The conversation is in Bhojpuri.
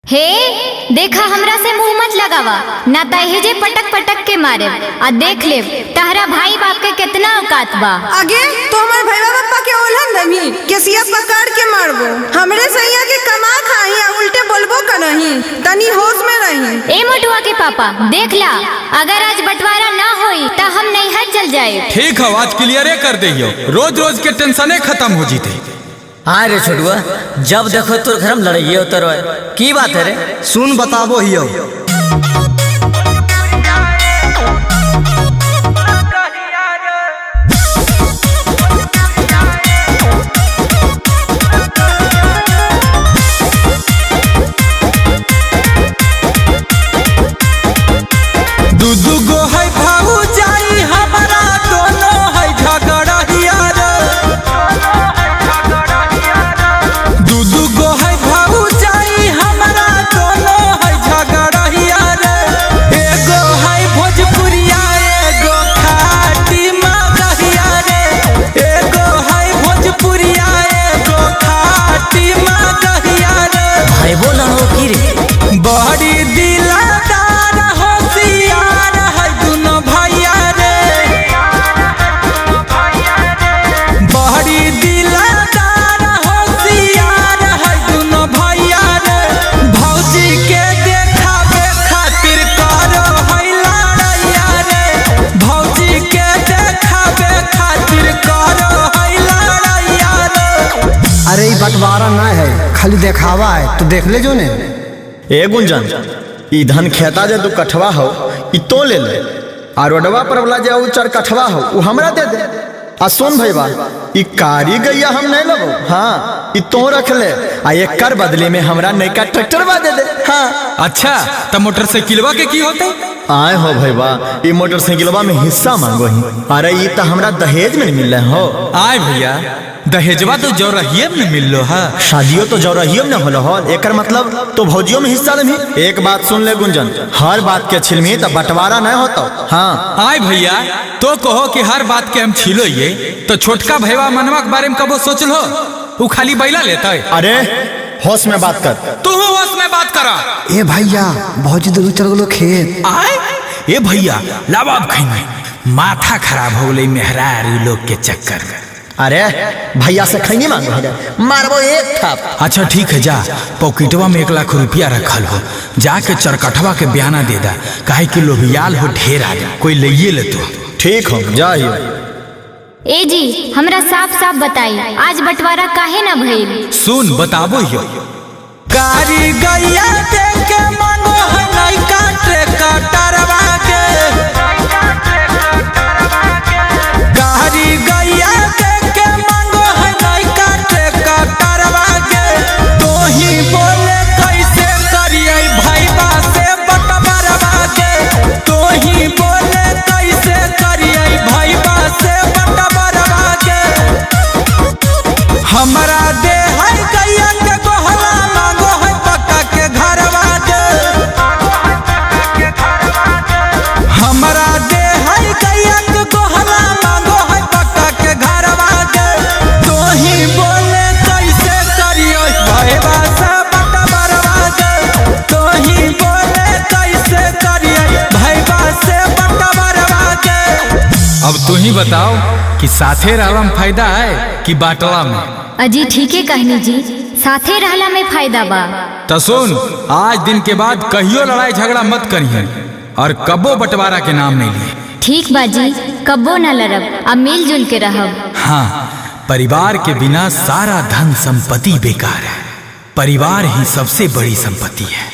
हे देखा हमरा से मुंह मत लगावा ना तहेजे पटक पटक के मारे आ देख ले तहरा भाई बाप के कितना औकात बा। आगे तो हमारे भैया बापा के ओल्हन दमी केसिया पकड़ के मारबो हमरे सैया के कमा खाई आ उल्टे बोलबो करही तनी होश में रही। ए मोटुआ के पापा देख ला अगर आज बंटवारा ना होई त हम नैहर चल जाए। ठीक है आज क्लियरे कर दियो रोज रोज के टेंशने खत्म हो जीते। हाँ रे छोटुआ जब देखो तोर घर में लड़ाइए उतर की बात है रे सुन बताबो हियो। दू गो है भाऊ जाई हमारा दोनों है झगड़िया रे। दू गो है भाऊ जाई हमारा दोनों है झगड़िया रे। एगो है भोजपुरिया एगो खाटी मगहिया रे। एगो है भोजपुरिया एगो खाटी मगहिया रे। भाई बोल हो की रे बड़ी दिलदार होशियार है दोनों भैया रे। बड़ी दिलदार होशियार है दोनों भैया रे। भौजी के देखावे खातिर करो है लड़ैया रे। भौजी के देखावे खातिर करो है लड़ैया रे। अरे ये बंटवारा ना है खाली देखावा है तो देख ले जो ने। ए गुंजन ई धन खेता जे तू कठवा हो ई तो ले ले और रोडवा पर वाला जे उ चर कठवा हो उ हमरा दे दे। आ सुन भईवा ई कारी गैया हम नहीं लेबो। हाँ ई तो रख ले आ एकर बदले में हमरा नैका ट्रैक्टरवा दे दे। हाँ अच्छा तो मोटरसाइकिलवा के की होते? आए हो भईवा ई मोटरसाइकिलवा में हिस्सा मांगो ही। अरे ई तो हमरा दहेज में मिल रहे हो। आए भैया दहेजवा तो जौरहिये में मिल लो है। शादियों तो जौरहिये में होलो हो एकर मतलब तो भौजियों में हिस्सा नहीं। एक बात सुन ले गुंजन हर बात के छिलमी तो बंटवारा नहीं होता। हाँ आए भैया तो कहो कि हर बात के हम छिलो ये तो छोटका भैया मनवा के बारे में कबो सोच लो वो खाली बैला लेता है। अरे होश में बात कर तू होश में बात करा। ए भैया भौजी दो चल गलो खेत। आए ए भैया लाबाब खैने माथा खराब हो गई मेहरारू लोग के चक्कर में। अरे भैया से खैनी मांग मारबो एक थाप। अच्छा ठीक है जा पॉकेटवा में 1 लाख रुपया रखल हो जाके चरकठवा के बयाना दे दा काहे कि लोभियाल हो ढेर आ जा कोई लइये ले तो। ठीक हो जाइए। ए जी हमरा साफ साफ बताई आज बंटवारा काहे ना भइल। सुन बताबो यो कारी गैया देख के मांगो है नैका ट्रैक्टरवा के। कारी गैया देख के मांगो है नैका ट्रैक्टरवा के। तो ही बोले कैसे करिए भैया से बंटवारवा के। तो ही बोले कैसे करिए भैया से बंटवारवा के। हमरा दे है गैया के गोहला मांगो है पक्का के घरवा दे। हमरा दे है गैया के गोहला मांगो है पक्का के घरवा दे। तो ही बोले कैसे करियो भैया से बंटवारवा दे। तो ही बोले कैसे करियो भैया से बंटवारवा दे। अब तू ही बताओ कि साथे रहला में फायदा है कि बाटला में? अजी ठीके कहनी जी साथे रहला में फायदा बा। तो सुन आज दिन के बाद कहियो लड़ाई झगड़ा मत करिए और कबो बंटवारा के नाम नहीं लिए। ठीक बा जी कब्बो ना लड़ब अब मिलजुल के रहब। हाँ परिवार के बिना सारा धन संपत्ति बेकार है। परिवार ही सबसे बड़ी संपत्ति है।